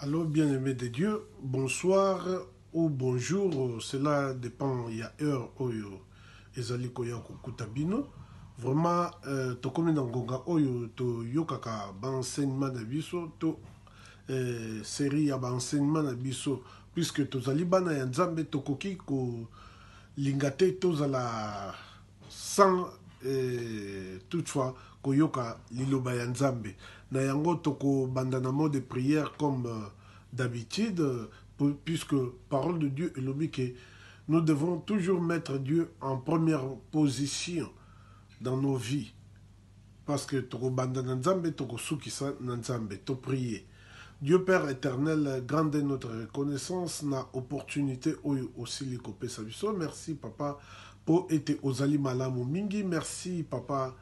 Allô, bien-aimé de Dieu, bonsoir ou bonjour, cela dépend, il y a heure oyo ezali koya kokuta bino. Vraiment, tokomi na ngonga oyo to yokaka ba enseignement na biso to série ya ba enseignement na biso puisque tozali bana ya Nzambe tokoki ko linga te tozala sans toutefois koyoka liloba ya Nzambe. Na yango toko bandana mot de prière comme d'habitude, puisque parole de Dieu est que nous devons toujours mettre Dieu en première position dans nos vies. Parce que toko bandana Nzambe, toko sukisa na Nzambe, to prier. Dieu Père éternel, grande est notre reconnaissance, na opportunité aussi les copés saviso. Merci papa pour être aux ali malamu mingi. Merci papa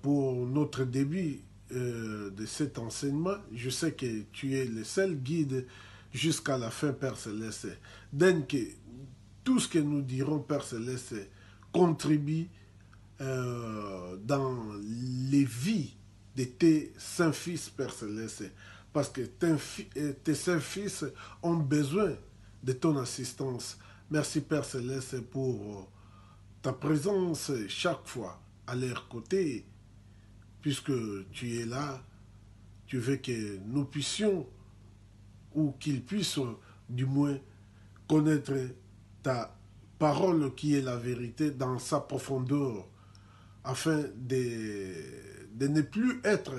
pour notre début de cet enseignement. Je sais que tu es le seul guide jusqu'à la fin, Père Céleste. Donc, tout ce que nous dirons, Père Céleste, contribue dans les vies de tes saints fils, Père Céleste. Parce que tes saints fils ont besoin de ton assistance. Merci, Père Céleste, pour ta présence chaque fois à leur côté. Puisque tu es là, tu veux que nous puissions, ou qu'ils puissent du moins connaître ta parole qui est la vérité dans sa profondeur, afin de ne plus être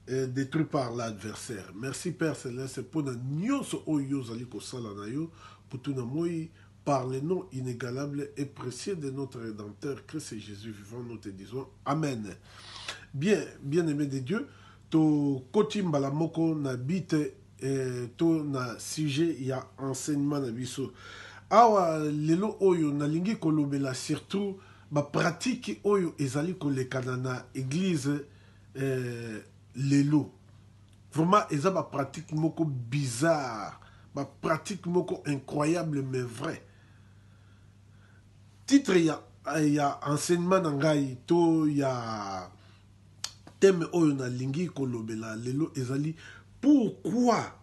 détruit par l'adversaire. Merci Père Céleste pour nous nyonso oyo zali kosala na yo, pour tout moi par le nom inégalable et précieux de notre Rédempteur Christ et Jésus vivant, nous te disons Amen. Bien-aimé de Dieu, to koti mbala moko na bite to na sujet ya enseignement na biso. Awa lelo oyo na lingi kolobela surtout ba pratique oyo ezali kolekana na église lelo. Vraiment eza ba pratique moko bizarre, ba pratique moko incroyable mais vrai. Titre ya enseignement na ngai to ya thème oyo na lingi kolobela lelo ezali pourquoi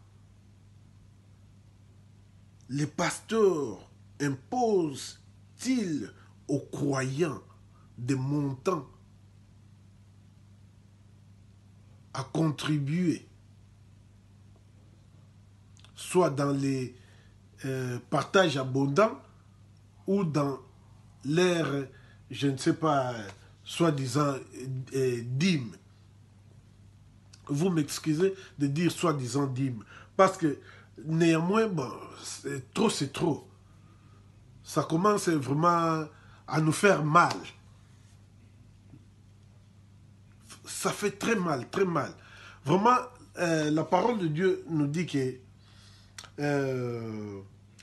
les pasteurs imposent-ils aux croyants des montants à contribuer, soit dans les partages abondants ou dans l'air, je ne sais pas, soi-disant dîme. Vous m'excusez de dire soi-disant dîme, parce que néanmoins, bon, c'est trop. Ça commence vraiment à nous faire mal. Ça fait très mal, très mal. Vraiment, la parole de Dieu nous dit que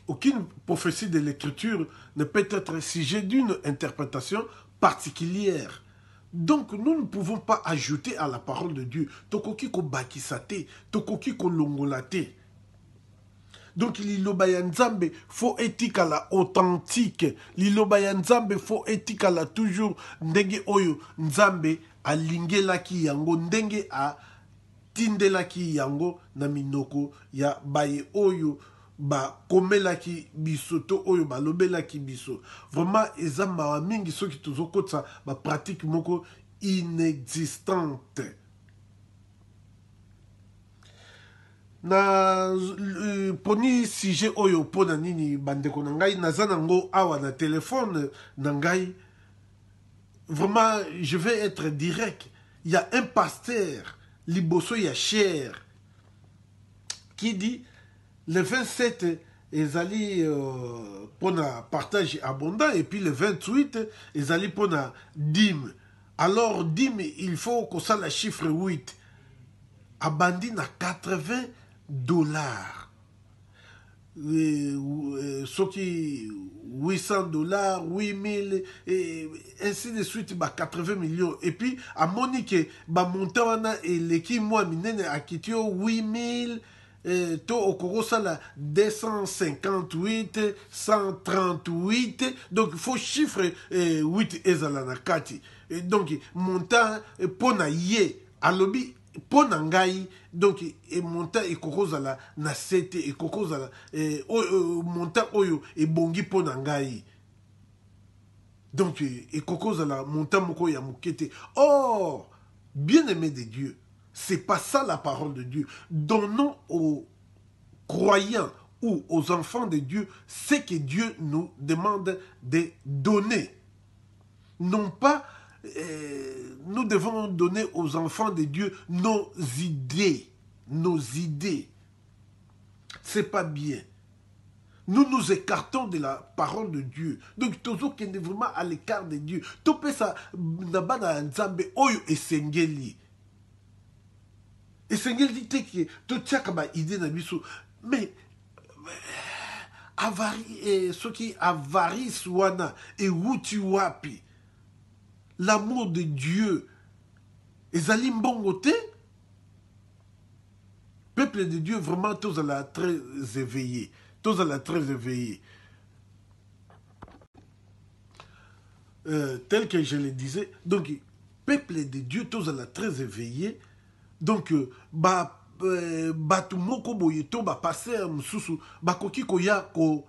aucune prophétie de l'Écriture ne peut être sujet d'une interprétation particulière. Donc, nous ne pouvons pas ajouter à la parole de Dieu. Tokoki ko bakisate, tokoki ko longolate. Donc, liloba ya Nzambe faut etikala authentique. Liloba ya Nzambe faut etikala toujours ndenge oyo Nzambe alingelaki yango, ndenge a tindelaki yango na minoko ya baye oyo ba komelaki biso to oyo ba lobelaki biso. Vraiment eza mawa mingi soki tozokotsa ba pratique moko inexistante. Na poni sujet oyo pona nini bandeko na ngai naza nango awa na téléphone na ngai. Vraiment je vais être direct. Il y a un pasteur liboso ya cher qui dit le 27 ezali pour un partage abondant et puis le 28 ezali pour un dîme. Alors dîme il faut que ça la chiffre 8 abandi na $80 ce qui $800 8000 et ainsi de suite ba 80 millions et puis à monique ba montawana et l'équipe moi minene akitio 8000 to okokosala 258 138 donc il faut chiffre 8 ezala na kati et donc montant pona ye alobi mpo na ngai donc montant ekokozala na sete ekokozala montant oyo ebongi mpo na ngai donc ekokozala montant moko ya moke te. Or bien-aimé de Dieu, c'est pas ça la parole de Dieu. Donnons aux croyants ou aux enfants de Dieu ce que Dieu nous demande de donner. Non pas nous devons donner aux enfants de Dieu nos idées. Nos idées. C'est pas bien. Nous nous écartons de la parole de Dieu. Donc, toujours qu'on est vraiment à l'écart de Dieu. Topé ça, nabana nzambe oyo esengeli. Esengeli te que to tiaka ba idée na biso. Mais ce qui avarice wana et wuti wapi. L'amour de Dieu. Ezali mbongo te. Peuple de Dieu, vraiment, tous à la très éveillé. Tous à la très éveillé. Tel que je le disais, donc, peuple de Dieu, tous à la très éveillé. Donc, batu moko boye to ba passer mususu bakoki koya ko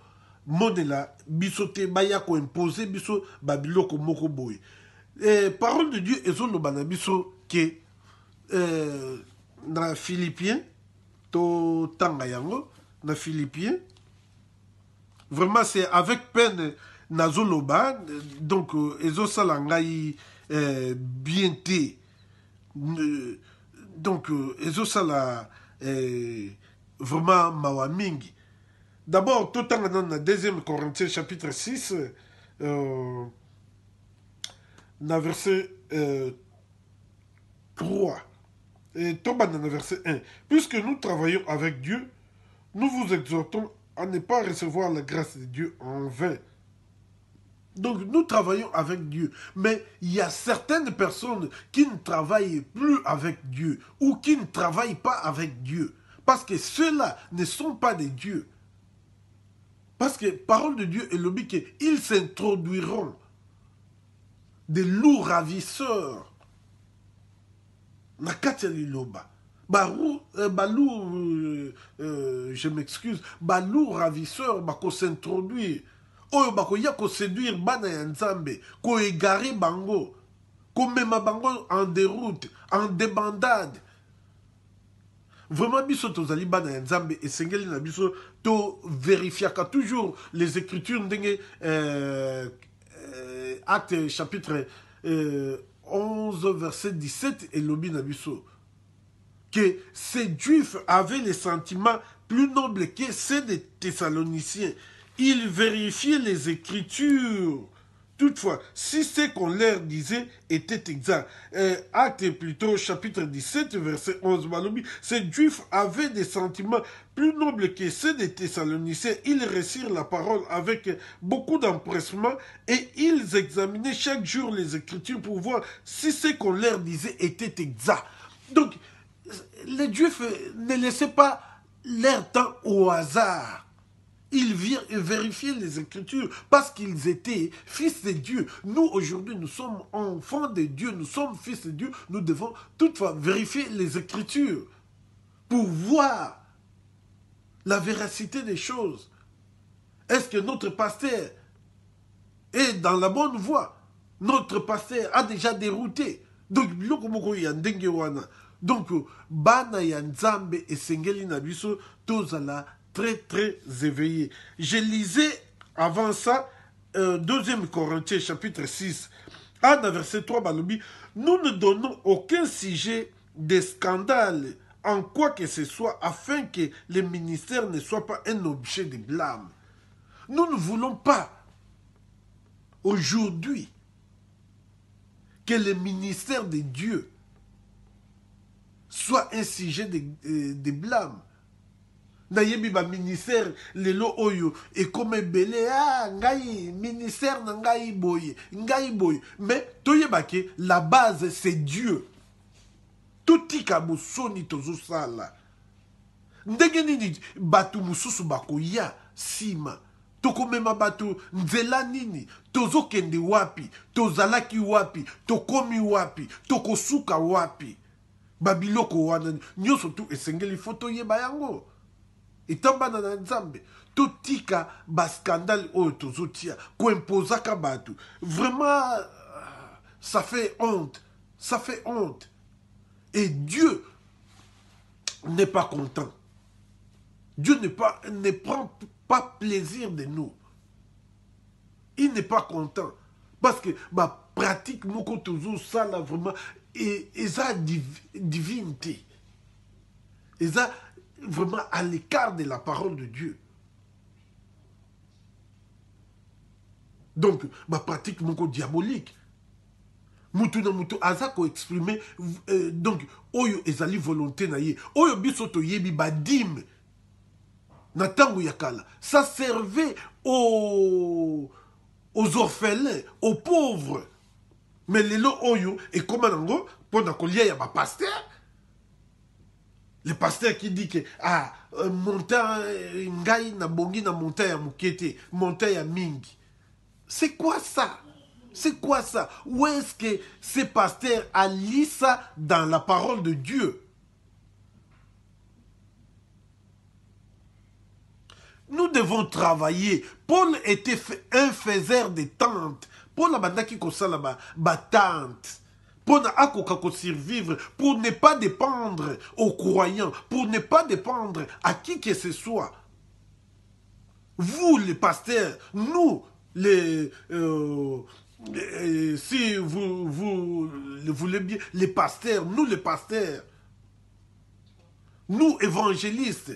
modela bisote baya ko imposer biso babiloko moko boye. Parole de Dieu ezoloba na biso ke na Philippiens to tanga yango na Philippiens vraiment c'est avec peine nazoloba donc ezosala ngai bien te donc ezosala vraiment mawa mingi. D'abord tout tanga na 2 Corinthiens chapitre 6 na verset 3 et tomba dans le verset 1. Puisque nous travaillons avec Dieu, nous vous exhortons à ne pas recevoir la grâce de Dieu en vain. Donc nous travaillons avec Dieu, mais il y a certaines personnes qui ne travaillent plus avec Dieu ou qui ne travaillent pas avec Dieu, parce que ceux-là ne sont pas des dieux. Parce que parole de Dieu est le but qu'ils s'introduiront des loups ravisseurs. Nakatia liloba. Je m'excuse. Balou ravisseur, bako s'introduire. Oyo bako ya ko séduire bana ya nzambe. Ko égare bango. Ko mema bango en déroute, en débandade. Vraiment, biso tozali bana ya nzambe et sengeli na biso to vérifiaka toujours les écritures ndenge Acte chapitre 11 verset 17 et lobi na biso que ces juifs avaient les sentiments plus nobles que ceux des Thessaloniciens. Ils vérifiaient les écritures. Toutefois, si ce qu'on leur disait était exact, Acte plutôt chapitre 17 verset 11, ces juifs avaient des sentiments plus nobles que ceux des Thessaloniciens. Ils récirent la parole avec beaucoup d'empressement et ils examinaient chaque jour les écritures pour voir si ce qu'on leur disait était exact. Donc, les juifs ne laissaient pas leur temps au hasard. Ils vérifiaient les Écritures parce qu'ils étaient fils de Dieu. Nous, aujourd'hui, nous sommes enfants de Dieu, nous sommes fils de Dieu. Nous devons toutefois vérifier les Écritures pour voir la véracité des choses. Est-ce que notre pasteur est dans la bonne voie? Notre pasteur a déjà dérouté. Donc, bana ya nzambe esengeli na biso tozala très très éveillé. Je lisais avant ça 2 Corinthiens chapitre 6 verset 3 balobi, nous ne donnons aucun sujet de scandale en quoi que ce soit afin que le ministère ne soit pas un objet de blâme. Nous ne voulons pas aujourd'hui que le ministère de Dieu soit un sujet de blâme. Nayebi ba ministère lelo oyo et comme belé ngai ministère na ngai boye mais toyeba ke la base c'est Dieu. Totika musoni tozosala ndenge nini batu mususu bakoya sima tokomema batu nzela nini tozokende wapi tozalaki wapi tokomi wapi tokosuka wapi. babiloko wana nyonso tu esengeli fo toyeba yango etambana na nzambe totika baskandale oyo tozotia koimpozaka bato vraiment ça fait honte, ça fait honte. Et Dieu n'est pas content. Dieu ne prend pas plaisir de nous. Il n'est pas content. Parce que ma pratique, mon toujours ça là vraiment, et ça divinité. Et ça vraiment à l'écart de la parole de Dieu. Donc, ma pratique, mon diabolique. Mutu na mutu azako exprimer donc oyo ezali volonté na ye oyo biso to yebi badim na tango yakala ça servait aux orphelins aux pauvres mais lelo oyo et comment nango pona kolia ya ba pasteur le pasteur qui dit que montant ngai na bongi na montant ya mukete montant ya mingi c'est quoi ça? C'est quoi ça? Où est-ce que ces pasteurs a lu ça dans la parole de Dieu? Nous devons travailler. Paul était un faiseur de tentes. Paul a bandaki kosala ba tente. Paul a koka survivre pour ne pas dépendre aux croyants, pour ne pas dépendre à qui que ce soit. Vous les pasteurs, nous les si vous voulez bien, les pasteurs, nous les pasteurs, nous évangélistes,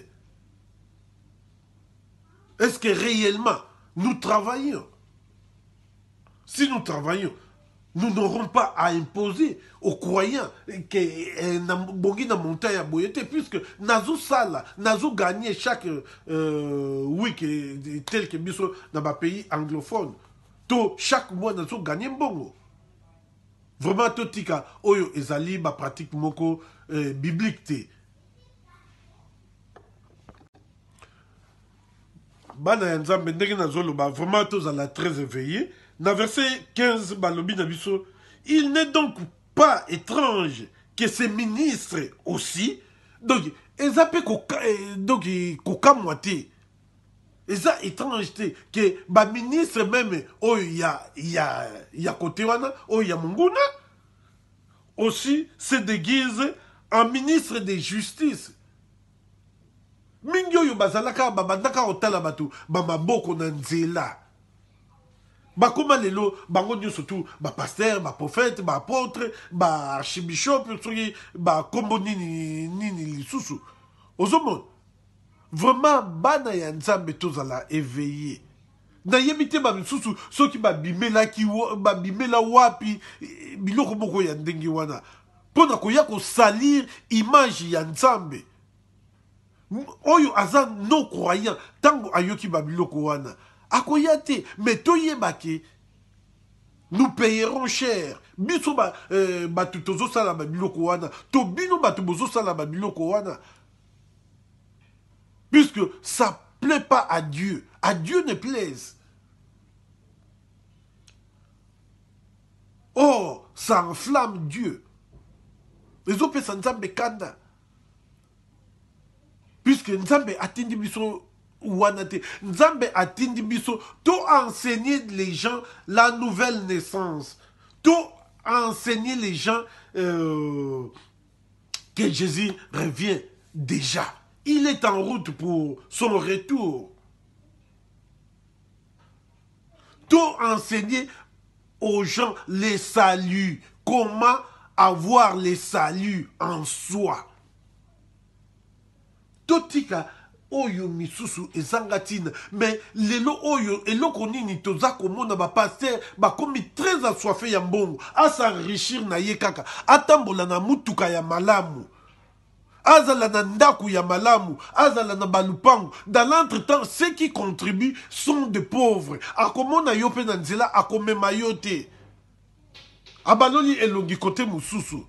est-ce que réellement nous travaillons? Si nous travaillons, nous n'aurons pas à imposer aux croyants que bongi na montagne à boyete, puisque nazo sala, nazo gagné chaque week tel que biso dans ma pays anglophone. Chaque mois nous avons gagné mbongo. Vraiment totika oyo ezali ba pratique moko biblique te. Bana nzambe ndenge nazolo ba vraiment tozala très éveillé. Na verset 15 balobi na biso, il n'est donc pas étrange que ces ministres aussi donc ezape donc kokamwate. Et ça étrange que ba ministre même oh ya côté wana oh ya munguna aussi se déguise en ministre de justice. Mingi oyo bazalaka babandaka otala batu ba maboko na nzela. Ba koma lelo bango nyonso tu ba pasteur, ba prophète, ba apôtre, ba archibishop, ba kombo nini lisusu. Ozomon vraiment bana ya nzambe tozala éveillé na yebite ba misusu soki ba bimela wapi biloko moko ya ndenge wana pona koya ko salir image ya nzambe oyo aza non croyant tango ayoki ba biloko wana akoya te mais toyebake nous payerons cher biso batu tozosala ba biloko wana to bino batu bozosala ba biloko wana. Puisque ça ne plaît pas à Dieu. À Dieu ne plaise. Oh, ça enflamme Dieu. Les autres ça nzambe kanda. Puisque nzambe atindi biso wanate. Nzambe atindi biso. Tout enseigner les gens la nouvelle naissance. Tout enseigner les gens que Jésus revient déjà. Il est en route pour son retour. Tout enseigner aux gens les saluts. Comment avoir les saluts en soi. Totika oyo misusu ezangatina. Mais lelo oyo eloko nini toza komona ba pasteur ba komi très assoiffé ya mbongo. A s'enrichir na ye kaka. Atambola na mutuka ya malamu. Azala na ndaku ya malamu, azala na balupangu. Dans l'entretemps, ceux qui contribuent sont des pauvres. Akomona yope na nzela, akomema yote. Abaloli elongi kote mususu.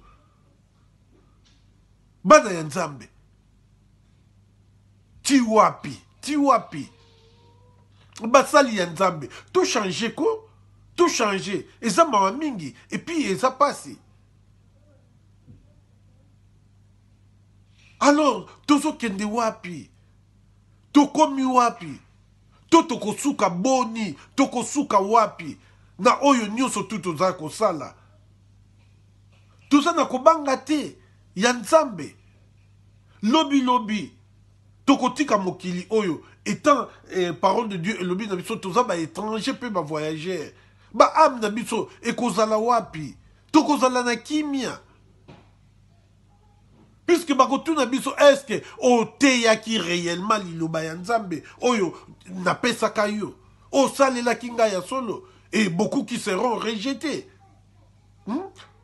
Bana ya nzambe. Tiwapi. Basali ya nzambe. Tout changer ko? Tout changer. Eza mawa mingi. Et puis eza passé. Alors tozokende wapi, tokomi wapi, to tokosuka boni, tokosuka wapi na oyo nyonso tu tozala kosala. Toza na kobanga te ya Nzambe. Lobi lobi tokotika mokili oyo étant parole de Dieu elobi na biso toza ba étranger pe ba voyageur. Ba âme na biso ekozala wapi? Tokozala na kimia. Puisque bakotuna biso est-ce que oteyaki réellement liloba ya Nzambe oyo napesaka yo, osalelaki ngai ya solo, et beaucoup qui seront rejetés.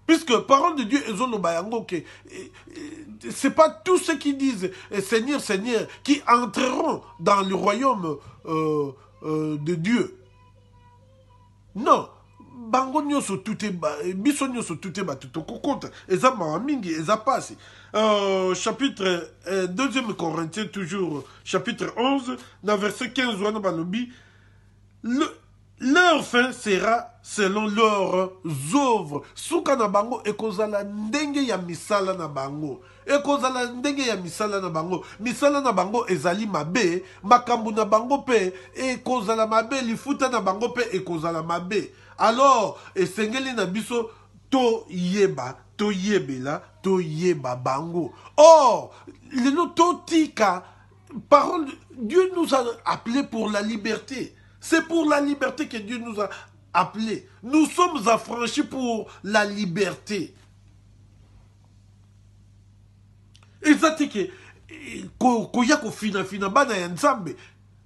Puisque parole de Dieu ezoloba yango que c'est pas tous ceux qui disent Seigneur, Seigneur qui entreront dans le royaume de Dieu. Non. Bango nyoso tute ba biso nyoso tute ba tuto kokota eza ma mingi eza pasi. Chapitre 2 Corinthiens toujours chapitre 11 dans verset 15 wana balobi leur fin sera selon leurs œuvres. Suka na bango ekozala ndenge ya misala na bango. Ekozala ndenge ya misala na bango. Misala na bango ezali mabe, makambu na bango pe ekozala mabe, lifuta na bango pe ekozala mabe. Alors, esengeli na biso to yeba, to yebela, to yeba bango. Or, lelo to tika, parole, Dieu nous a appelés pour la liberté. C'est pour la liberté que Dieu nous a appelés. Nous sommes affranchis pour la liberté. Et ça, c'est que, koya ko fina bana ya Nzambe.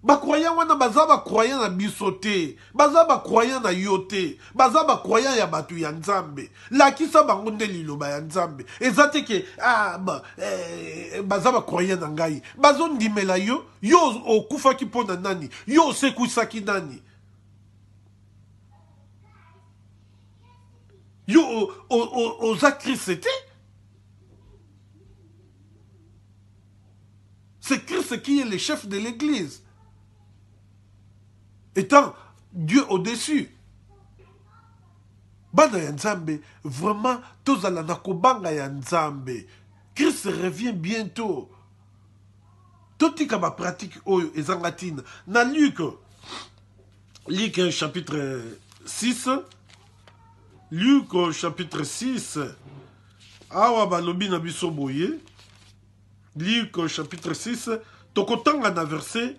Ba croyant wana baza ba croyant na bisote, baza ba croyant na yote, baza ba croyant ya batu ya Nzambe. La kisa bango nde liloba ya Nzambe. Ezate ke baza ba croyant na ngai. Bazo ndimela yo, yo okufaki pona nani, yo sekusaki nani. Yo oza Christ. C'est Christ qui est le chef de l'église. Étant Dieu au-dessus. Bana ya Nzambe, vraiment, tozala na kobanga ya Nzambe. Christ revient bientôt. Totika ba pratique oyo ezangatina. Na Luc chapitre 6. Luc chapitre 6. Awa balobi na biso boye. Luc chapitre 6. Tokotanga na verset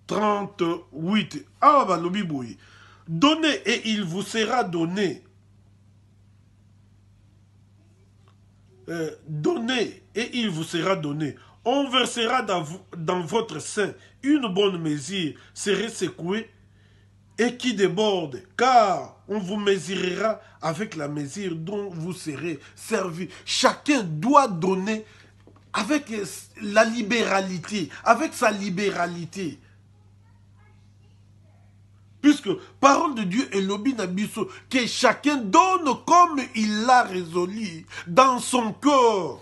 38. Ah, bah, lobi boui. Donnez et il vous sera donné. Donnez et il vous sera donné. On versera dans votre sein une bonne mesure, serait secouée et qui déborde, car on vous mesurera avec la mesure dont vous serez servi. Chacun doit donner avec la libéralité, avec sa libéralité. Puisque parole de Dieu est l'obi nabiso, que chacun donne comme il l'a résolu dans son cœur.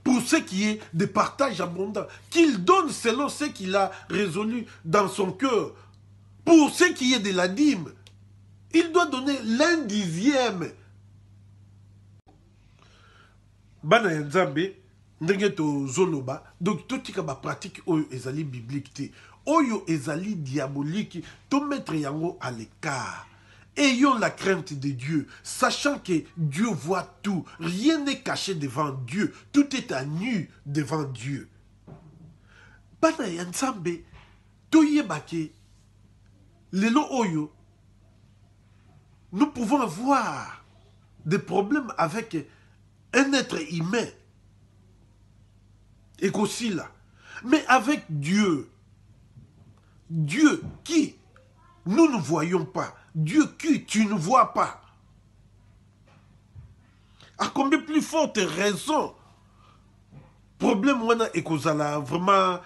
Pour ce qui est de partage abondant, qu'il donne selon ce qu'il a résolu dans son cœur. Pour ce qui est de la dîme, il doit donner l'1/10. Bana ya Nzambe, ndenge to zoloba, donc totika ba pratique oyo ezali biblique te, oyo ezali diabolique, to mettre yango à l'écart. Ayons la crainte de Dieu, sachant que Dieu voit tout, rien n'est caché devant Dieu, tout est à nu devant Dieu. Bana ya Nzambe, toyebake, lelo oyo, nous pouvons avoir des problèmes avec un être humain. Et qu'aussi là. Mais avec Dieu, Dieu qui nous ne voyons pas, Dieu qui tu ne vois pas, à combien plus forte raison, problème wana ekozala vraiment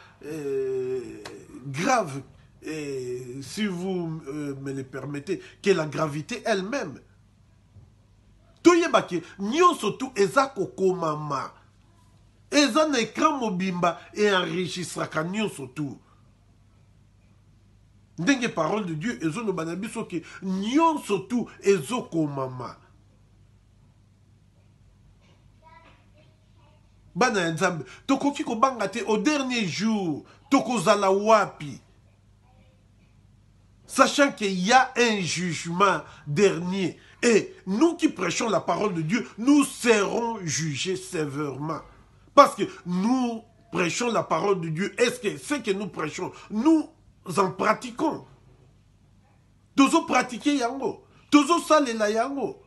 grave, si vous me le permettez, que la gravité elle-même. Toyebake, nyonso tu ezako komama. Eza na écran mobimba et enregistraka nyonso tu. Ndenge parole de Dieu ezo no banabiso ke nyonso tu ezoko mama. bana ya nzambe tokoki kobanga te au dernier jour tokozala wapi, sachant qu'il y a un jugement dernier. Et nous qui prêchons la parole de Dieu, nous serons jugés sévèrement. Parce que nous prêchons la parole de Dieu. Est-ce que ce que nous prêchons, nous en pratiquons? Tozo pratiquer yango, tozo salela yango.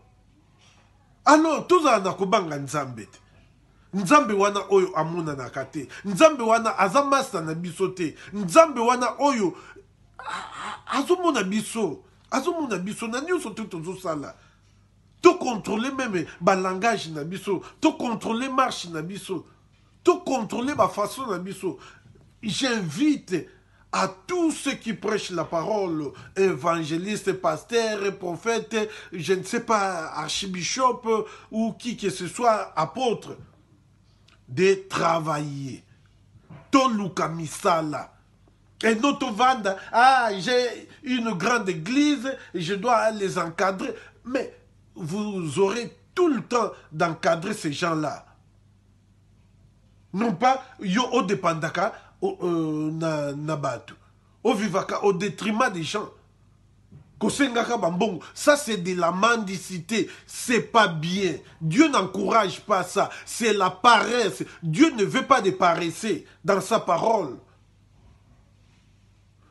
Alors, toza na kobanga nzambe. Nzambe wana oyo amuna na kate. Nzambe wana azamasta na biso te. Nzambe wana oyo azomona biso. Azomona biso na nyonso to tozo sala. To contrôler même ba langage na biso, to contrôler marche na biso, to contrôler ba façon na biso. J'invite à tous ceux qui prêchent la parole, évangélistes, pasteurs, prophètes, je ne sais pas, archibishop ou qui que ce soit, apôtre, de travailler. Toluka misala. Et notre vanda, ah, j'ai une grande église, je dois les encadrer. Mais vous aurez tout le temps d'encadrer ces gens-là. Non pas, yo o dépendaka, na batu. Au vivaka, au détriment des gens. Kosengaka bambongo. Ça, c'est de la mendicité. C'est pas bien. Dieu n'encourage pas ça. C'est la paresse. Dieu ne veut pas de paresseux dans sa parole.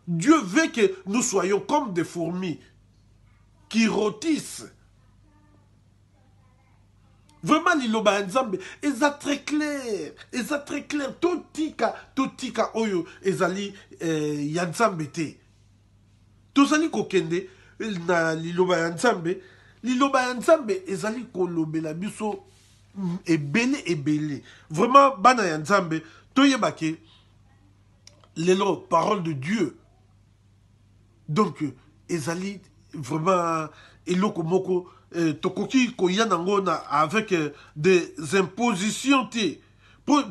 Dieu veut que nous soyons comme des fourmis qui rôtissent. Vraiment, liloba nzambe, eza très clair, eza très clair. Totika oyo, ezali ya nzambe te. Tozali kokende na liloba nzambe ezali kolobela biso ebele. Vraiment, bana ya nzambe, toyebake lelo parole de Dieu. Donc, ezali vraiment eloko moko tokoki koyanango na avec des impositions te,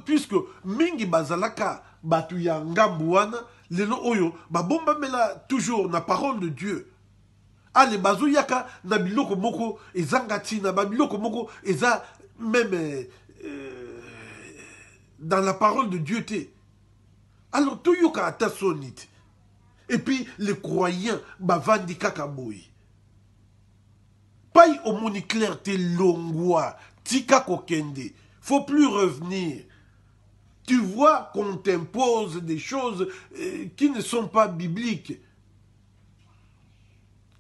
puisque mingi bazalaka batu ya ngambu wana lelo oyo babomba mela toujours na parole de Dieu. Ale bazo yaka na biloko moko ezangati na biloko moko eza même dans la parole de Dieu te. Alors tout yoka ata sonite. Et puis les croyants bavandi kakaboui. Paille au moni clair te longwa, tika kokende. Faut plus revenir. Tu vois qu'on t'impose des choses qui ne sont pas bibliques.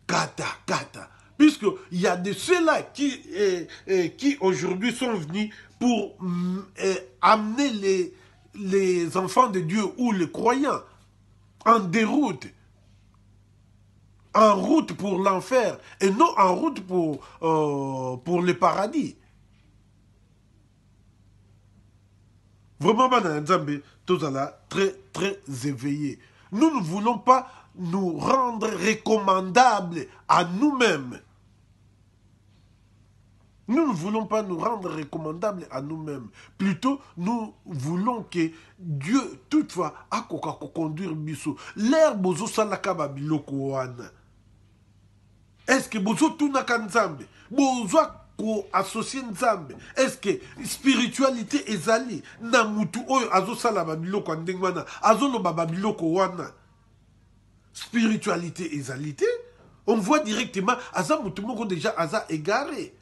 Kata. Puisqu'il y a de ceux-là qui aujourd'hui sont venus pour amener les enfants de Dieu ou les croyants en déroute. En route pour l'enfer et non en route pour le paradis. Vraiment, Bana Nzambe, Tozala, très, très éveillé. Nous ne voulons pas nous rendre recommandables à nous-mêmes. Nous ne voulons pas nous rendre recommandables à nous-mêmes. Plutôt, nous voulons que Dieu, toutefois, a conduire biso. L'air bozo salaka babiloko wana. Est-ce que bozo tunaka nzambe? Bozo ko associé nzambe? Est-ce que spiritualité ezali na mutu oyo azo sala babiloko ndengwana, azo loba babiloko wana? Spiritualité ezalité? On voit directement aza mutu moko déjà aza égaré.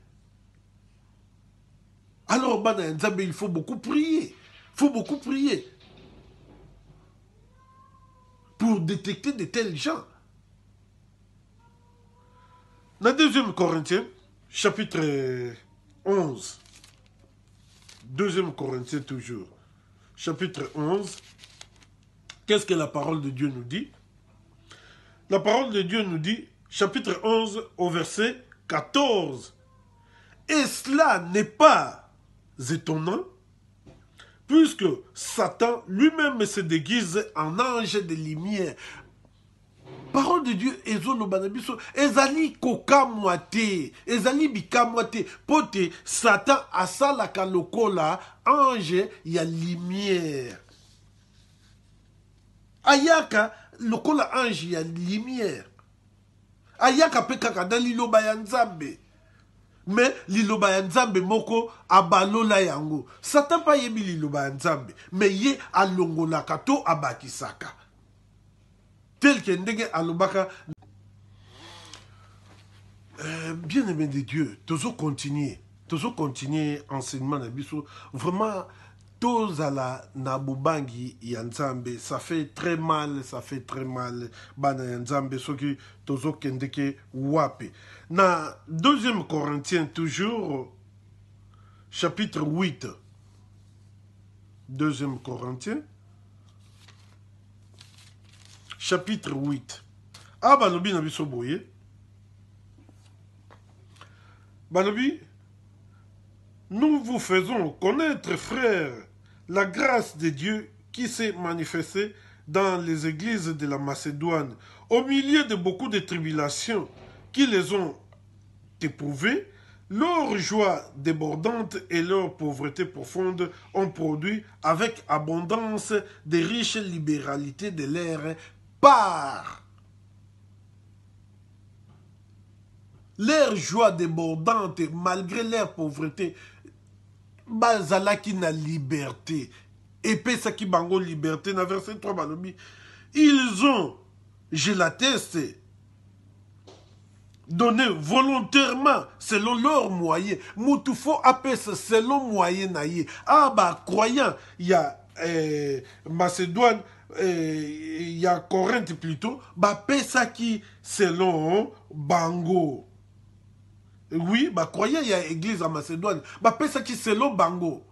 Alors, Bana Nzambe, il faut beaucoup prier. Il faut beaucoup prier pour détecter de tels gens. Dans 2 Corinthiens, chapitre 11. 2 Corinthiens toujours. Chapitre 11. Qu'est-ce que la parole de Dieu nous dit? La parole de Dieu nous dit, chapitre 11, au verset 14. Et cela n'est pas étonnant, puisque Satan lui-même se déguise en ange de lumière. Parole de Dieu, ezali kokamwate, ezali bikamwate, pote Satan asalaka lokola ange ya lumière. Ayaka lokola ange ya lumière. Ayaka pekaka na liloba ya Nzambe. mais liloba ya nzambe moko abalola yango. Satan pa yebi liloba ya nzambe, mais ye alongolaka to abakisaka. Tel que ndenge alobaka. Bien aimé de Dieu, toujours continuer enseignement na biso. Vraiment, tozala na bubangi ya nzambe, ça fait très mal, bana ya nzambe soki tozo kendeke wape. Na 2e Corinthiens toujours, chapitre 8. 2e Corinthiens, chapitre 8. Ah, balobi na biso boye. Balobi, nous vous faisons connaître, frères, la grâce de Dieu qui s'est manifestée dans les églises de la Macédoine, au milieu de beaucoup de tribulations qui les ont éprouvées. Leur joie débordante et leur pauvreté profonde ont produit avec abondance des riches libéralités de l'air par leur joie débordante, malgré leur pauvreté, bazalaki na liberté. Et pesaki bango liberté, na verset 3 balobi. Ils ont, je l'atteste, donné volontairement, selon leurs moyens. Moutufo apes selon moyen naïe. Ah bah, croyant, il y a Macédoine, il y a Corinthe plutôt, bah pesaki selon bango. Oui, bah croyant il y a église en Macédoine, bah pesa qui selon bango.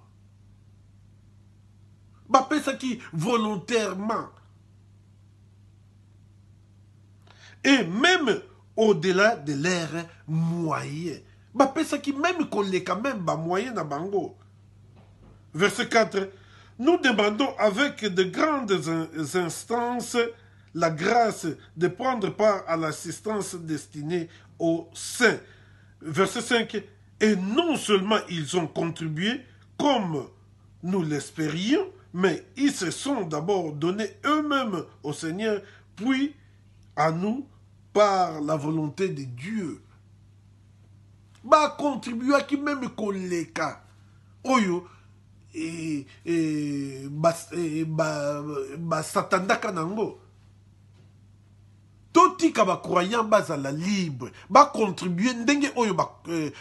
Bah pesa qui volontairement. Et même au-delà de l'air moyen. Bah pesa qui même qu'on l'est quand même bah moyen na bango. Verset 4. Nous demandons avec de grandes instances la grâce de prendre part à l'assistance destinée aux saints. Verset 5. Et non seulement ils ont contribué comme nous l'espérions, mais ils se sont d'abord donnés eux-mêmes au Seigneur, puis à nous par la volonté de Dieu. Bah contribuer à qui même koleka. Oyo satandaka nango. Totika ba croyant bazala libre, ba contribuer ndenge oyo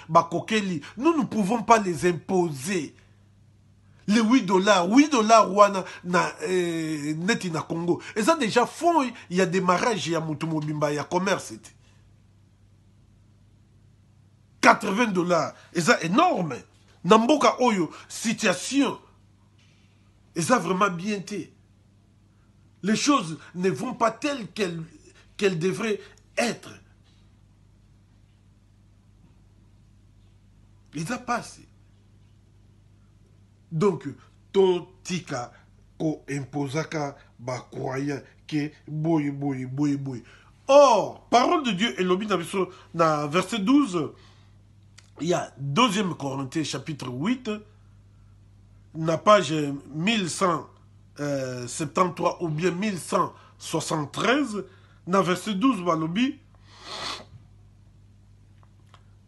ba kokeli. Nous ne pouvons pas les imposer. Les $8 wana na neti na Congo. Et ça déjà font il y a des mariages ya mutu mobimba ya commerce. $80. Et ça énorme. Namboka oyo situation. Et ça vraiment bien été. Les choses ne vont pas telles qu'elles devraient être. Il a passé. Donc, totika ko imposaka ba croyant que boy. Or, parole de Dieu, elobi na verset 12, il y a 2e Corinthiens chapitre 8, na page 1173 ou bien 1173, na verset 12, balobi,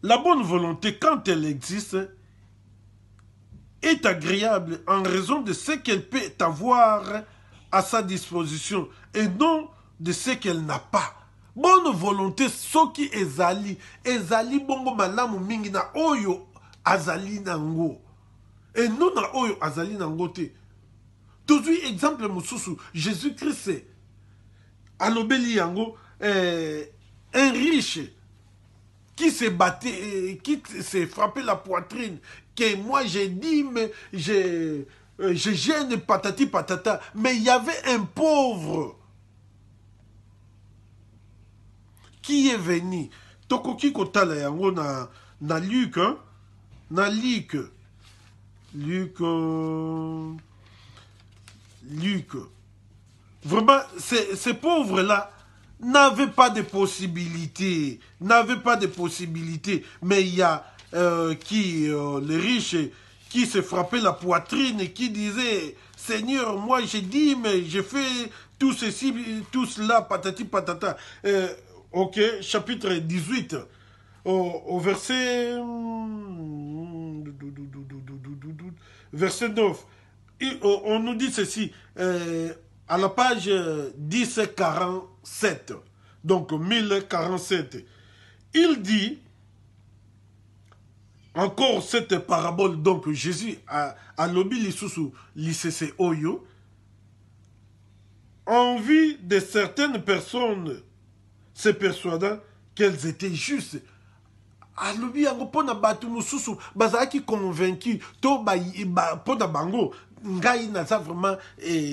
la bonne volonté, quand elle existe, est agréable en raison de ce qu'elle peut avoir à sa disposition et non de ce qu'elle n'a pas. Bonne volonté, soki ezali bongo malamu mingi na oyo azali nango. Et non na oyo azali nango te. Toujours exemple mususu, Jésus-Christ alobeli yango, un riche qui s'est battu, qui s'est frappé la poitrine, que moi j'ai dit, mais je gêne patati patata, mais il y avait un pauvre qui est venu. Tokoki kotala yango na Luc, hein? Na Luc. Vraiment, ces pauvres-là n'avaient pas de possibilité. Mais il y a les riches qui se frappaient la poitrine et qui disaient, Seigneur, moi j'ai dit, mais j'ai fait tout ceci, tout cela, patati patata. Ok, chapitre 18. au verset, verset 9. On nous dit ceci, à la page 1047, donc 1047. Il dit, encore cette parabole, donc Jésus a lobi lisusu lisese oyo, en vue de certaines personnes se persuadant qu'elles étaient justes. Alobi yango pona batu mususu bazaki convaincu to pona bango ngai naza vraiment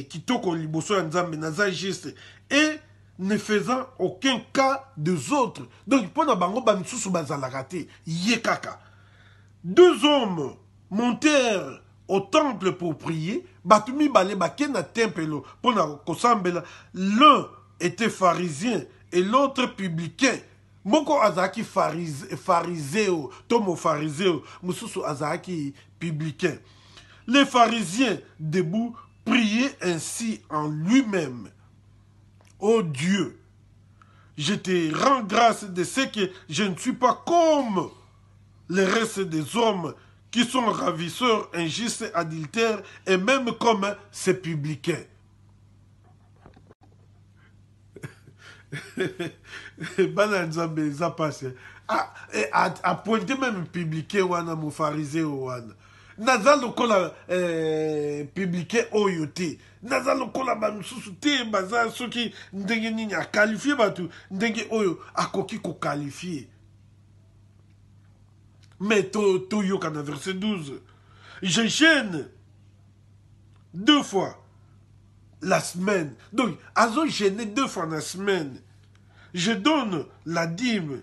kitoko liboso ya Nzambe naza juste et ne faisant aucun cas des autres. Donc pona bango ba mususu bazalaka te ye kaka. Deux hommes montèrent au temple pour prier. Batumi bale bakena tempelo pona kosambela. L'un était pharisien et l'autre publicain. Moko azaki phariseo, tomo phariseo, mususu azaki publicain. Les pharisiens debout priaient ainsi en lui-même. Ô Dieu, je te rends grâce de ce que je ne suis pas comme les restes des hommes qui sont ravisseurs, injustes, adultères et même comme ces publicains. Bana Nzambe za passe. A pointé même publiqué wana mo phariseo wana. Naza lokola publiqué oyo te. Naza lokola ba mususu te baza soki ndenge nini a qualifier batu ndenge oyo akoki ko qualifier. Mais to yoka na verset 12. Je gêne 2 fois la semaine. Donc, azo gêné 2 fois la semaine. Je donne la dîme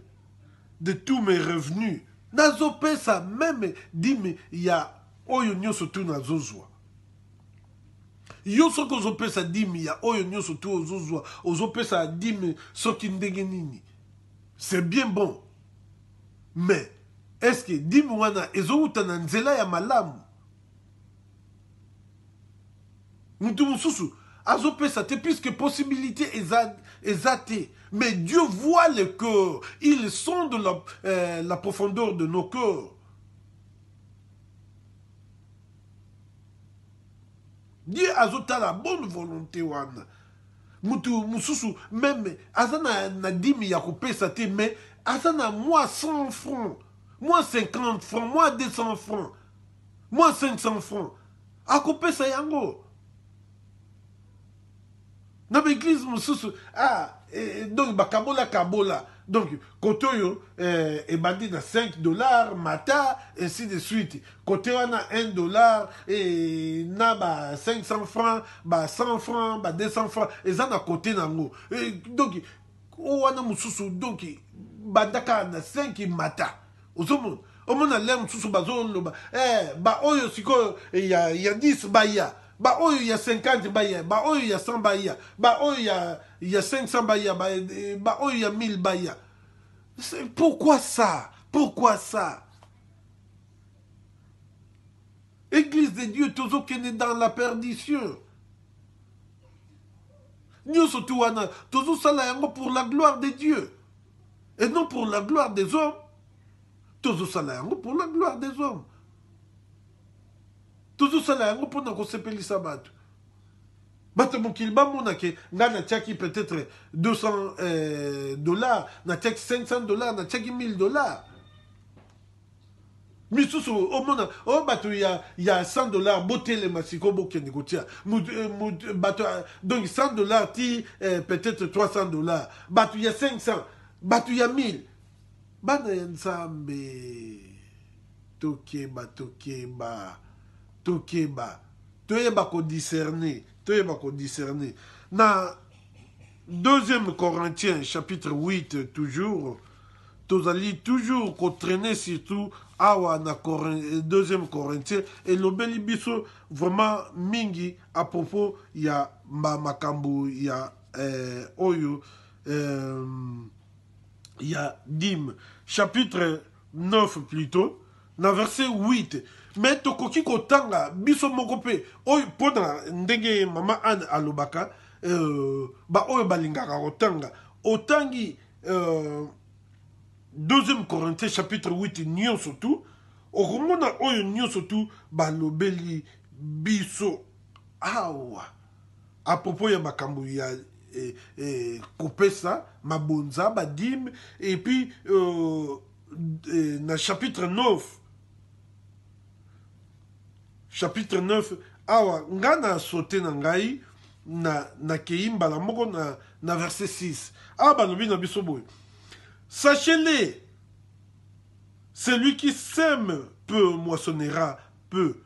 de tous mes revenus. Nazo pesa même dîme ya oyo nyoso tu nazo zwa. Yo soko zo pesa dîme ya oyo nyoso tu ozo zwa. Ozo pesa dîme soki ndenge nini. C'est bien bon. Mais est-ce que dîme wana ezo uta na nzela ya malamu? Mutu mususu azo pesa te puisque possibilité ezate. Mais Dieu voit le cœur. Il sonde la profondeur de nos cœurs. Dieu azota la bonne volonté wana. Mutu mususu même azana na dimi ya kopesa te mais azana moi 100 francs, moi 50 francs, moi 200 francs, moi 500 francs. Akopesa yango. Dans l'église, donc, kabola. Donc, côté est bandit à 5 dollars, mata, ainsi de suite. Côté on a 1 dollar, et na 500 francs, 100 francs, 200 francs, et ça na côté nango. Donc, on a mususu, donc, bandaka na 5 mata. Au monde a l'air mususu bazon, oyo siko, il y a 10 baya. Bah oh il y a 50 baya, bah oh il y a 100 baya, bah oh il y a 500 baya, bah oh il y a 1000 baya. Pourquoi ça? Pourquoi ça? Église de Dieu, toujours qui est dans la perdition. Nous surtout toujours ça là pour la gloire de Dieu et non pour la gloire des hommes. Toujours ça là pour la gloire des hommes. Toujours ça là pour nous sepeli sabat. Bato mokilba mona ke ngana tchaki peut-être 200 dollars, na tchaki 500 dollars, na tchaki 1000 dollars. Misusu au monde oh bato il y a 100 dollars boté les masiko boké négocia. Bato donc 100 dollars ti peut-être 300 dollars. Bato il y a 500, bato il y a 1000. Bana Nzambe tokeba toyeba ko discerner. Dans 2 Corinthiens chapitre 8 toujours tozali toujours qu'on traîner surtout awa na 2 Corinthiens et lobeli biso vraiment mingi à propos ya makambu ya oyo ya dîme chapitre 9 plutôt na verset 8. Mais tokoki kotanga biso moko pe oyo pona ndenge mama Anne alobaka ba oyo balingaka kotanga otangi 2e Corinthiens chapitre 8 nyonso tu okomona oyo nyonso tu balobeli biso awa à propos ya makambo ya kopesa mabonza badime et puis na chapitre 9 awa nga na sauté na ngai na kei mbala moko na verset 6 awa balobi na biso boye sachez-le, celui qui sème peu moissonnera peu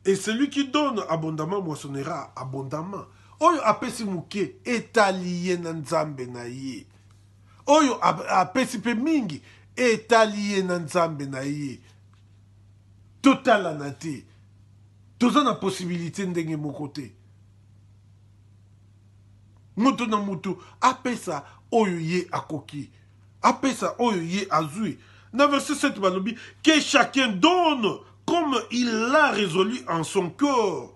et celui qui donne abondamment moissonnera abondamment. Oyo apesi muke etaliye na nzambe na ye. Oyo apesi pe mingi etaliye na nzambe na ye. Totala na te. Toza na possibilité ndenge moko te. Mutu na mutu apesa oyo ye akoki. Apesa oyo ye azui. Dans verset 7 balobi que chacun donne comme il l'a résolu en son cœur.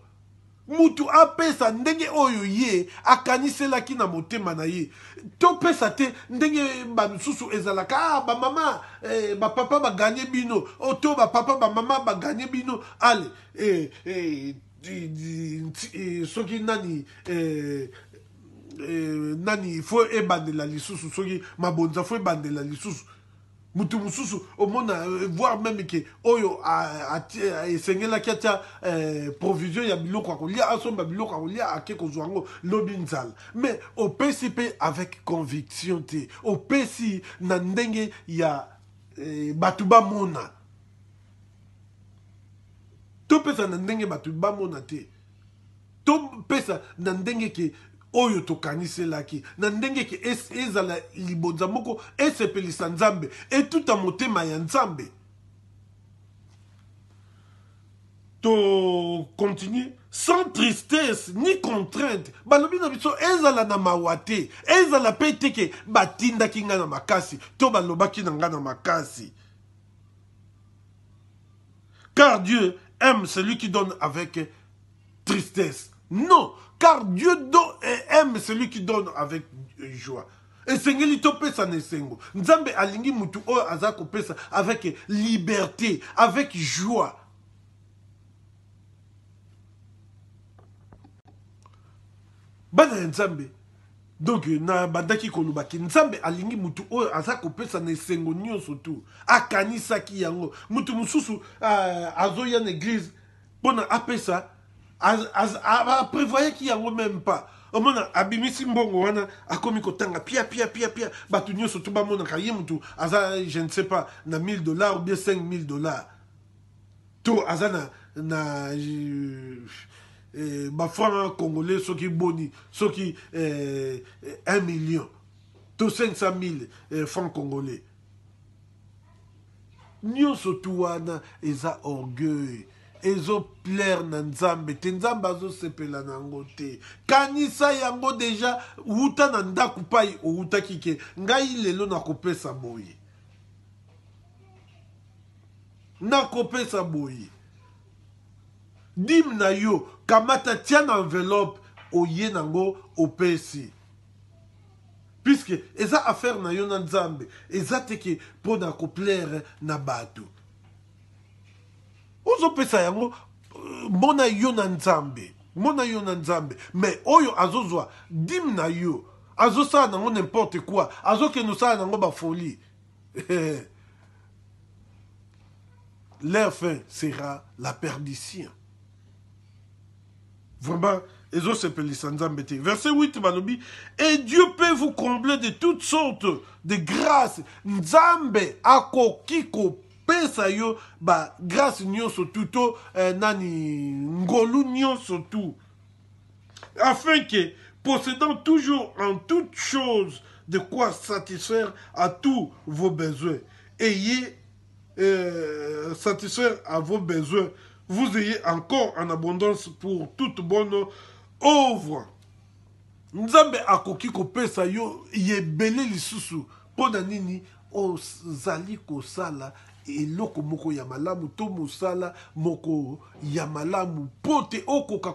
Mutu apesa ndenge oyo ye akaniselaki na motema na ye. To pesa te ndenge ba misusu ezalaka ba mama ba papa ba gagné bino. O to ba papa ba mama ba gagné bino. Ale soki nani nani fo ebandela lisusu soki mabonza fo ebandela lisusu mutu mususu omona voir même que oyo esengelaki atia provision ya biloko akolia asomba biloko akolia ake kozwa yango lobi nzala mais opesi mpe avec conviction te opesi na ndenge ya bato bamona topesa na ndenge bato bamona te topesa na ndenge ke oyo tokaniselaki na ndenge ke ezala libonza moko esepelisa nzambe etuta motema ya nzambe to continue sans tristesse ni contrainte balobi na biso ezala na mawa te ezala pe te ke batindaki nga na makasi to balobaki na nga na makasi car Dieu aime celui qui donne avec tristesse. Non, car Dieu aime celui qui donne avec joie. Et Seigneur, to pesa ne sengo. Nzambe alingi mutu o azako pesa avec liberté, avec joie. Bana Nzambe. Donc na bandaki kolubaki Nzambe alingi mutu o azako pesa ne sengo nyonso tu. Akanisaki yango. Mutu mususu azoya na église pona apesa prévoyait qu'il y a même pas. Au moins, abimisi mbongo wana akomi kotanga pia batu nyonso to bamona kayemutu aza je ne sais pas na $1000 ou bien $5000 to aza na ba franc congolais soki boni soki 1 million to 500,000 francs congolais nyonso tu wana eza orgueil ezo plaire na nzambe te nzambe azosepela nango te kanisa yango deja wuta na ndaku pai owutaki ke ngai lelo nakopesa boye nakopesa boye dim na yo kamata tia na enveloppe oye nango opesi puisque eza affaire na yo na nzambe eza teke mpo na koplaire na bato ozopesa yango mona yo na nzambe mais oyo azozwa dim na yo azosala nango n'importe quoi azokende osala nango bafolie leur fin sera la perdition vraiment ezosepelisa nzambe te verset 8 balobi et Dieu peut vous combler de toutes sortes de grâces nzambe akoki pesa yo ba grâce nyonso tuto nani ngolu nyonso tout afin que possédant toujours en toutes choses de quoi satisfaire à tous vos besoins ayez satisfaire à vos besoins vous ayez encore en abondance pour toute bonne œuvre nzambe akoki kopesa yo yebele lisusu pona nini ozali kosala eloko moko ya malamu to mosala moko ya malamu pote okoka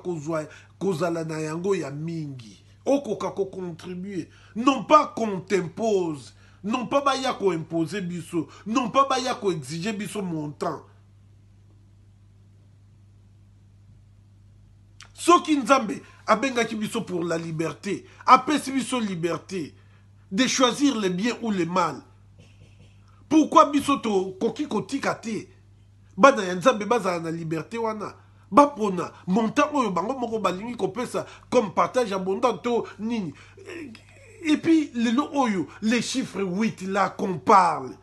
kozala na yango ya mingi okoka ko contribuer non pas qu'on t'impose non pas baya ko imposer biso, non pas baya ko exiger biso montant. Soki Nzambe abengaki biso pour la liberté, apesi biso liberté de choisir le bien ou le mal. Pourquoi biso to koki kotika te? Bana ya Nzambe bazala na liberté wana. Bapona montant oyo bango moko balingi kopesa comme partage abondant to nini. Et puis les chiffres 8 là qu'on parle.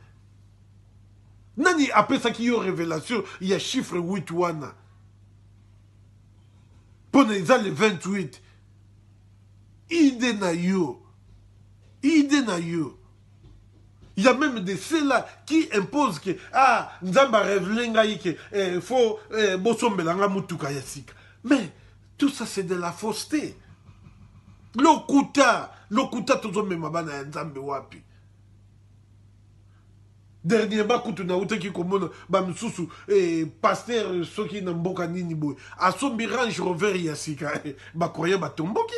Nani apesa ki yo révélation, il y a chiffre 8 wana. Pona eza le 28. Ide na yo. Ide na yo. Il y a même de ceux-là qui imposent que Nzamba révélé ngai que faut bosombelanga mutuka yasika. Mais tout ça c'est de la fausseté. Lokuta tozo mema bana ya Nzambe wapi. Dernièrement kutu na uteki komona ba misusu pasteur soki na mboka nini boy. Asombi Range Rover yasika ba croyant batumboki.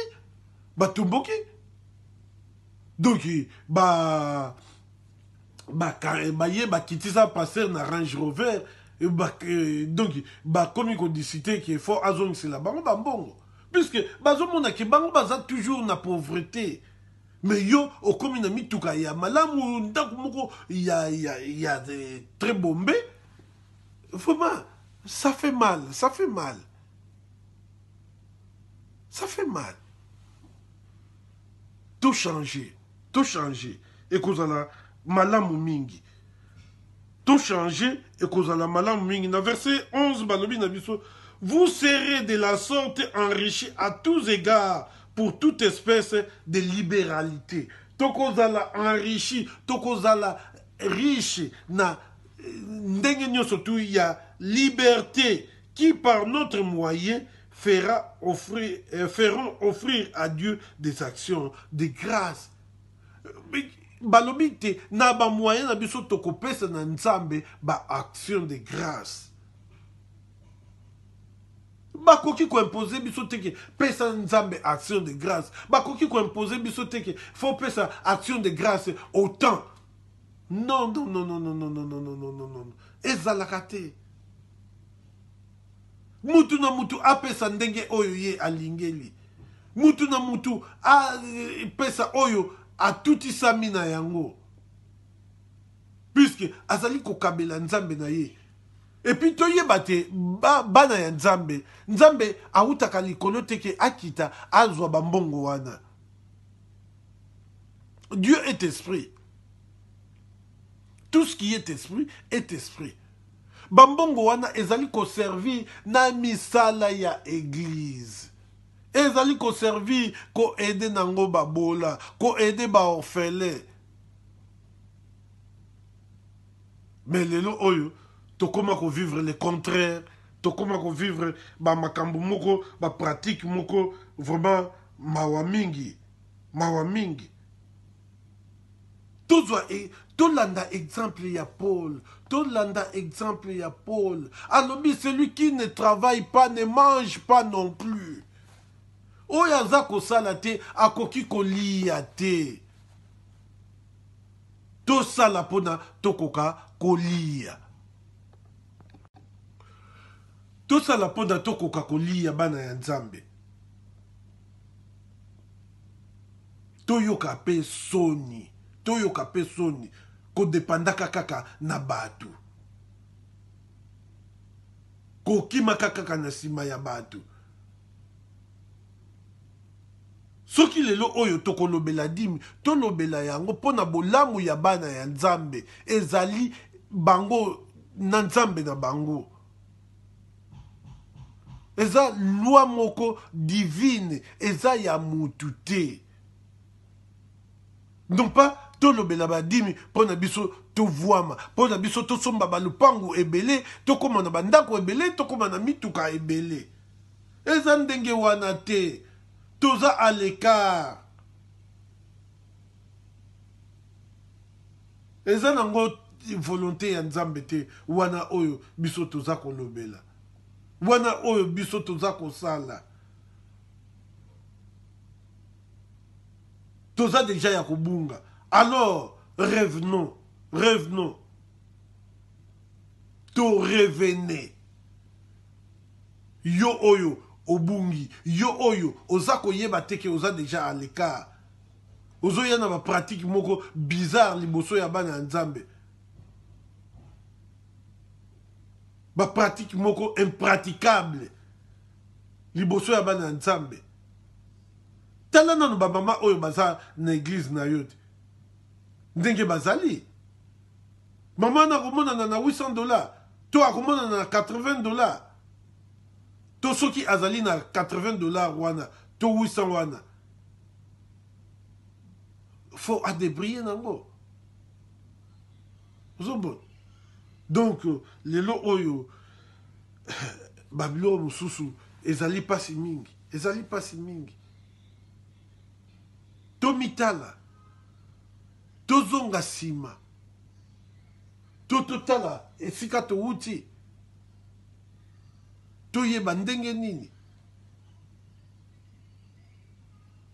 Donc kitisa passer na Range Rover donc comme qu'on décide qu'il faut azong c'est la bango puisque bazomona ki bango baza toujours na pauvreté mais yo okomi na mituka ya malamu ndako moko ya très bombé vraiment ça fait mal tout changer et kozala malamu mingi. Tout changer et kozala malamu mingi. Na verset 11 balobi na biso, vous serez de la sorte enrichis à tous égards pour toute espèce de libéralité. Tokozala enrichi, tokozala riche na ndenge nyoso tu ya liberté qui par notre moyen feront offrir à Dieu des actions de grâce. Balobi te na ba moyen na biso tokopesa na Nzambe ba action de grâce. Bakoki ko imposer biso te ke pesa Nzambe action de grâce. Bakoki ko imposer biso te ke faut pesa action de grâce autant. Non. Ezalaka te. Mutu na mutu apesa ndenge oyo ye alingeli. Mutu na mutu pesa oyo a tuti samina yango. Puisque azali kokabela Nzambe na ye. Et puis toye bate bana ya Nzambe autaka likolo teke akita azwa bambongo wana. Dieu est esprit. Tout ce qui est esprit est esprit. Bambongo wana ezali ko servi na misala ya église. Ezali ko servi ko aider nango babola, ko aider ba orphelin. Mais lelo oyo tokoma ko vivre le contraire, tokoma ko vivre ba makambo moko, ba pratique moko vraiment mawa mingi. Tolanda exemple ya Paul. Alobi, celui qui ne travaille pas ne mange pas non plus. Oyaza kosala te akoki kolia te. Tosala pona tokoka kolia. Tosala pona tokoka kolia bana ya Nzambe. Toyoka pe soni. Ko depandaka kaka na batu. Ko kimaka kaka na sima ya batu. Soki lelo oyo tokolobela dimi, tolobela yango pona bolamu ya bana ya Nzambe, ezali bango na Nzambe na bango. Eza loi moko divine, eza ya mutu te. Non pas tolobela badimi pona biso tovuama, pona biso tosomba balupangu ebele, tokoma na bandako ebele, tokoma na mituka ebele. Eza ndenge wana te. Toza à l'écart. Eza nango volonté ya Nzambe te wana oyo biso toza kolobela. Wana oyo biso toza kosala. Toza déjà ya kobunga. Alors, revenons, revenons. To revenez. Yo oyo, obungi. Yo oyo, oza koyeba teke oza déjà à l'écart. Ozo yana ba pratique moko bizarre liboso ya bana nzambe. Ba pratique moko impraticable liboso ya bana nzambe. Tala nanu ba mama oyo baza na église na yote. Ndenge bazali. Maman na komona na $800. To akomona na $80. To soki azali na $80 wana, to 800 wana. Faut adébrier nango. Zombo. Donc, lelo oyo, Babylone mususu, ezali pasi mingi. Ezali pasi mingi. To mitala. To zonga sima. To totala. Esika to uti. To yeba ndenge nini.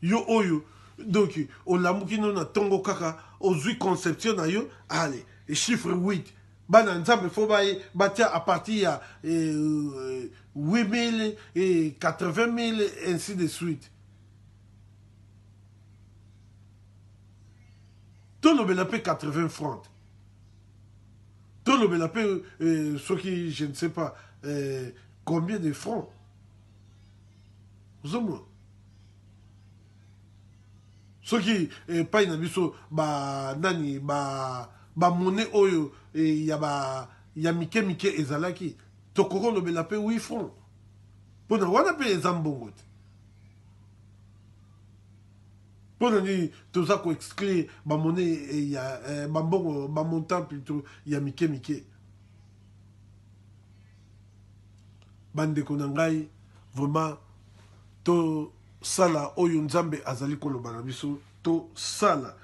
Yo oyo. Donc, olamuki no na tongo kaka, ozui conception na yo, allez, chiffre 8. Bana nzambe faut batia à partir ya 8 000 et 80 000, ainsi de suite. Tout le belapé 80 francs. Tout le belapé, ce qui, je ne sais pas, combien de francs. Vous avez soki pa ina biso ba nani ba monnaie oyo ya mike ezalaki tokoko lobela pe 8 francs pona wana pe ezambongo te pona ni toza ko exclure ba monnaie ya ba mbongo ba montant plutôt ya mike bande konangai vraiment to sala oyo nzambe azali koloba na biso to sala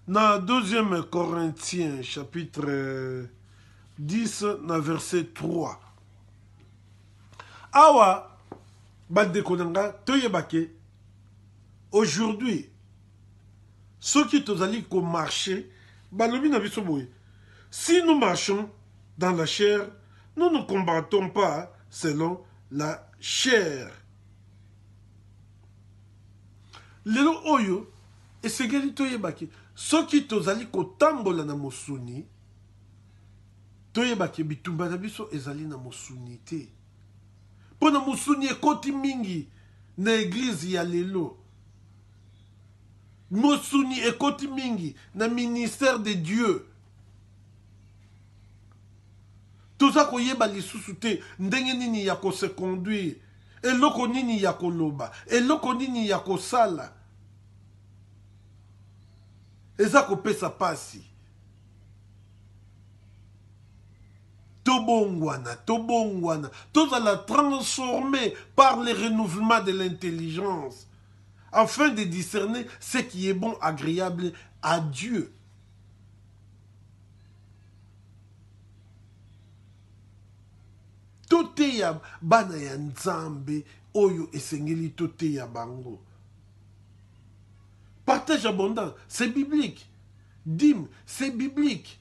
na 2e Corinthiens chapitre 10 na verset 3 awa bandeko nanga toyebake aujourd'hui ceux qui tozali ko marcher balobi na biso boye si nous marchons dans la chair nous ne combattons pas selon la chair. Lelo oyo esengeli toyebaki soki tozali kotambola na mosuni toyebaki bitumba na biso ezali na mosuni te mpona mosuni ekoti mingi na église ya lelo mosuni ekoti mingi na ministère de Dieu toza koyeba lisusu te ndenge nini ya kose conduire eloko nini ya koloba eloko nini ya kosala eza kopesa pasi tobongwana tozala transformé par le renouvellement de l'intelligence afin de discerner ce qui est bon, agréable à Dieu. Toteya bana ya nzambe oyo esengeli toteya bango. Partage abondant, c'est biblique. Dîme, c'est biblique.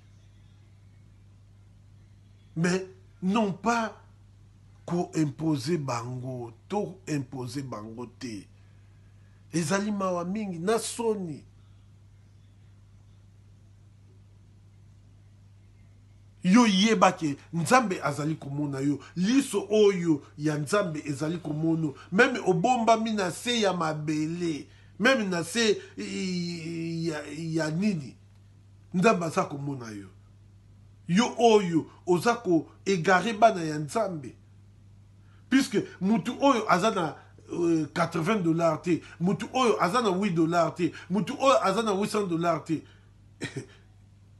Mais non pas ko imposer bango, to imposer bango te. Ezali mawa mingi na soni. Yo yebake nzambe azali komona yo liso oyo ya nzambe ezali komono même obomba mina se ya mabele même na se ya nini nzambe aza komona yo yo oyo ozako egare bana ya nzambe puisque mutu oyo azana $80 te mutu oyo azana $8 te mutu oyo azana $800 te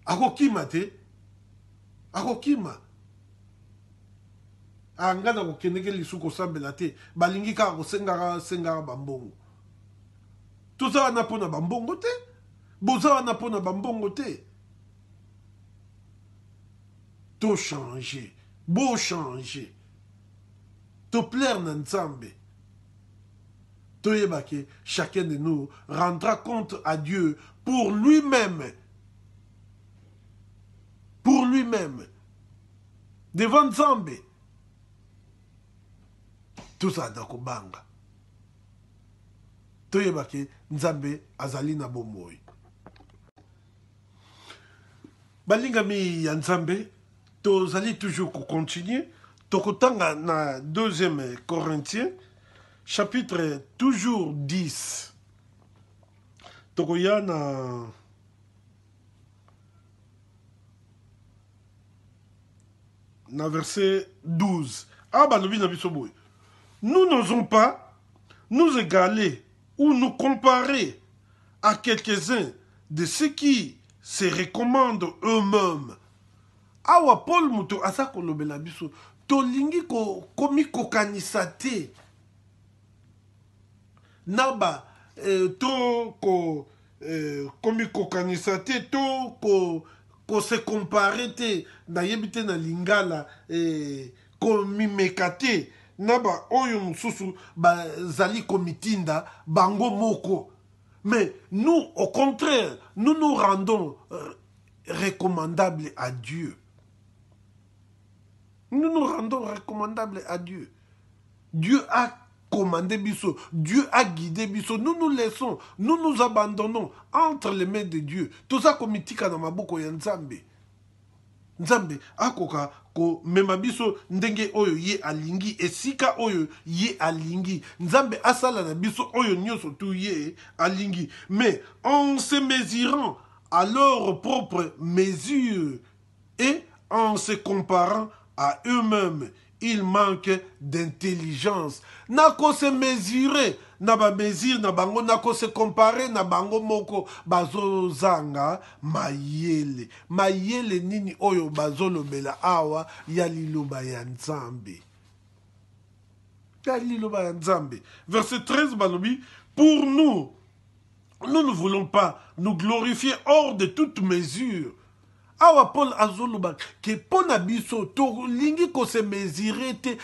akokima te akokima angana kokendeke lisu kosambela te balingi kaka kosengaka bambongo toza wana mpona bambongo te boza wana mpona bambongo te to changer bo changer to plaire na nzambe toyebake chacun de nous rendra compte à Dieu pour lui-même lui-même. Devant Nzambe. Tout ça dans banga. Toyebake Nzambe azali na bomoi. Balingami ya Nzambe, tozali toujours continuer. Tokotanga na 2e Corinthiens, chapitre toujours 10. Tokoya na verset 12. Ah, balobi na biso boy. Nous n'osons pas nous égaler ou nous comparer à quelques-uns de ceux qui se recommandent eux-mêmes. Awa Paul Muto asa kolobela biso tolingi komi kokanisa te naba to komi kokanisa te to ko se comparer te na yebite na lingala komi mekate naba oyo mususu bazali komitinda bango moko. Mais nous, au contraire, nous nous rendons recommandables à Dieu. Nous nous rendons recommandables à Dieu. Dieu a commandé Bisso, Dieu a guidé Bisso. Nous nous laissons, nous nous abandonnons entre les mains de Dieu. Tout ça comme itika na maboko ya Nzambe. Nzambe akoka ko mema biso ndenge oyo ye alingi esika oyo ye alingi. Nzambe asala na biso oyo nyoso tu ye alingi. Mais en se mesurant à leur propre mesure et en se comparant à eux-mêmes, ils manquent d'intelligence. Nako se mesurer, na ba mesure na bango, nako se comparer na bango moko, bazo zanga mayele. Mayele nini oyo bazo lobela awa ya liloba ya Nzambe. Ya liloba ya Nzambe. Verset 13 balobi, pour nous, nous ne voulons pas nous glorifier hors de toute mesure. Awa Paul azoloba ke pona biso to lingi ko se mesurer te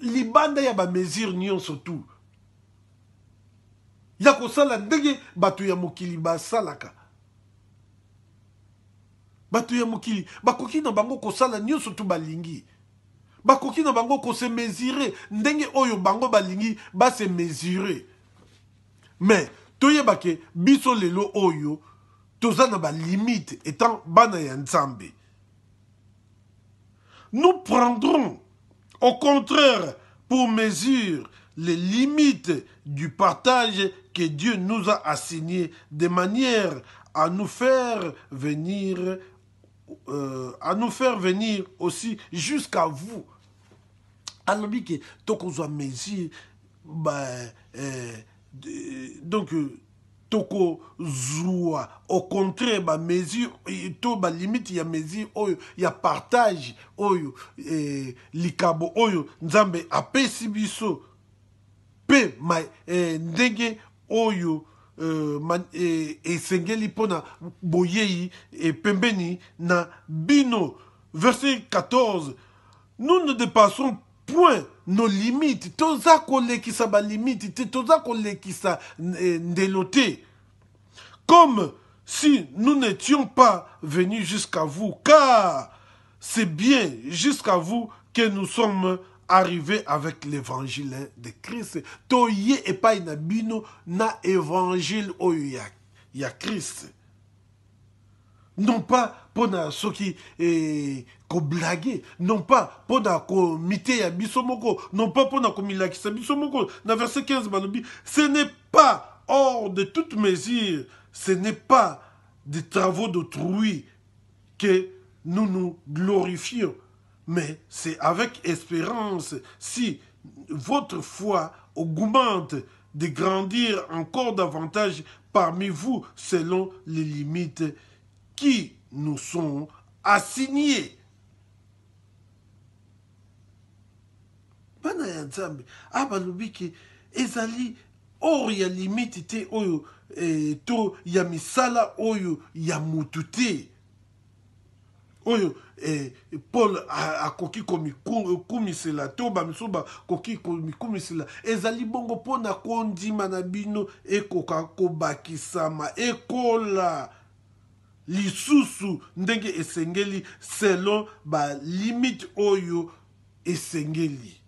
libanda ya ba mesure nyonso tu. Ya ko sala ndenge batu ya mokili ba salaka. Batu ya mokili bakoki na bango ko sala nyonso tu balingi. Bakoki na bango ko se mesurer ndenge oyo bango balingi ba se mesurer. Mais toyebake biso lelo oyo tozana ba limite étant bana ya Nzambe. Nous prendrons au contraire pour mesure les limites du partage que Dieu nous a assigné de manière à nous faire venir aussi jusqu'à vous. Alors que tokozwa mesure donc toko zoua au contraire ba mesure to ba limite ya mesure oyo ya partage oyo likabo oyo Nzambe apesi biso pe ndenge oyo esengeli pona boyei pembeni na bino. Verset 14. Nous ne dépassons point nos limites. Toza kolekisa ba limite, toza kolekisa ndelote. Comme si nous n'étions pas venus jusqu'à vous, car c'est bien jusqu'à vous que nous sommes arrivés avec l'évangile de Christ. Toye epai na bino na évangile oyo ya Christ. Non pas pour ceux qui ko blaguer, non pas pour ko mité ya bisomoko, non pas pour ko milakisa bisomoko. Dans verset 15 balobi, ce n'est pas hors de toute mesure, ce n'est pas des travaux d'autrui que nous nous glorifions, mais c'est avec espérance si votre foi augmente de grandir encore davantage parmi vous selon les limites qui nous sont assignés. Bana ya Nzambe abalobi ke ezali or ya limite te oyo to ya misala oyo ya mutu te oyo Paul akoki komikumisela to bamisoba koki komikumisela ezali bongo pona kondima na bino ekoka kobakisama ekola lisusu ndenge esengeli selon ba limite oyo esengeli.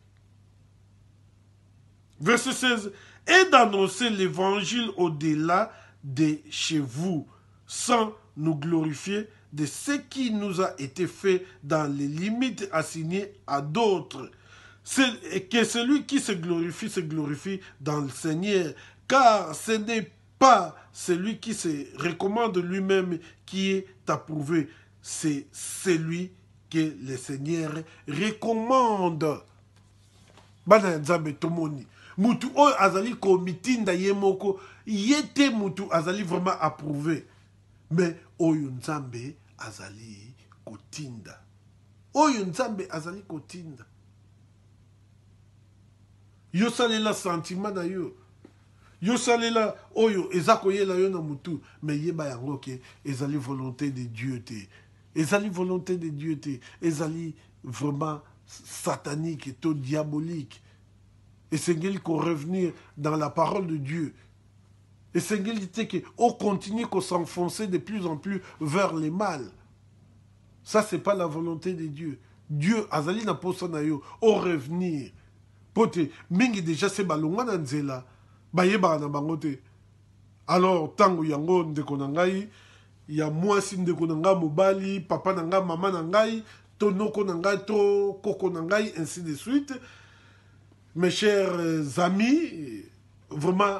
Verset 16. Et d'annoncer l'évangile au-delà de chez vous, sans nous glorifier de ce qui nous a été fait dans les limites assignées à d'autres. Que celui qui se glorifie dans le Seigneur, car ce n'est pas celui qui se recommande lui-même qui est approuvé, c'est celui que le Seigneur recommande. Bana nzambe tomoni. Mutu oyo azali komitinda ye moko, yete mutu azali vraiment approuvé. Mais oyo nzambe azali kotinda. Oyo nzambe azali kotinda. Yo salela sentiment na yo. Yo salela oyo eza koyela yo na mutu, mais yeba yango ke ezali volonté de Dieu te. Ezali volonté de Dieu te. Ezali vraiment satanique et diabolique. Et c'est qu'il faut revenir dans la parole de Dieu. Et c'est qu'il dit qu'on continue qu'on s'enfoncer de plus en plus vers le mal. Ça, ce n'est pas la volonté de Dieu. Dieu, azali na posa na yo, au revenir. Pote, mingi déjà se balonga na nzela, bayeba na bangote. Alors, tango yango ndeko na ngai, ya mwasi ndeko na nga mobali, papa na nga, mama na ngai, to noko na ngai, to koko na ngai, ainsi de suite. Mes chers amis, vraiment,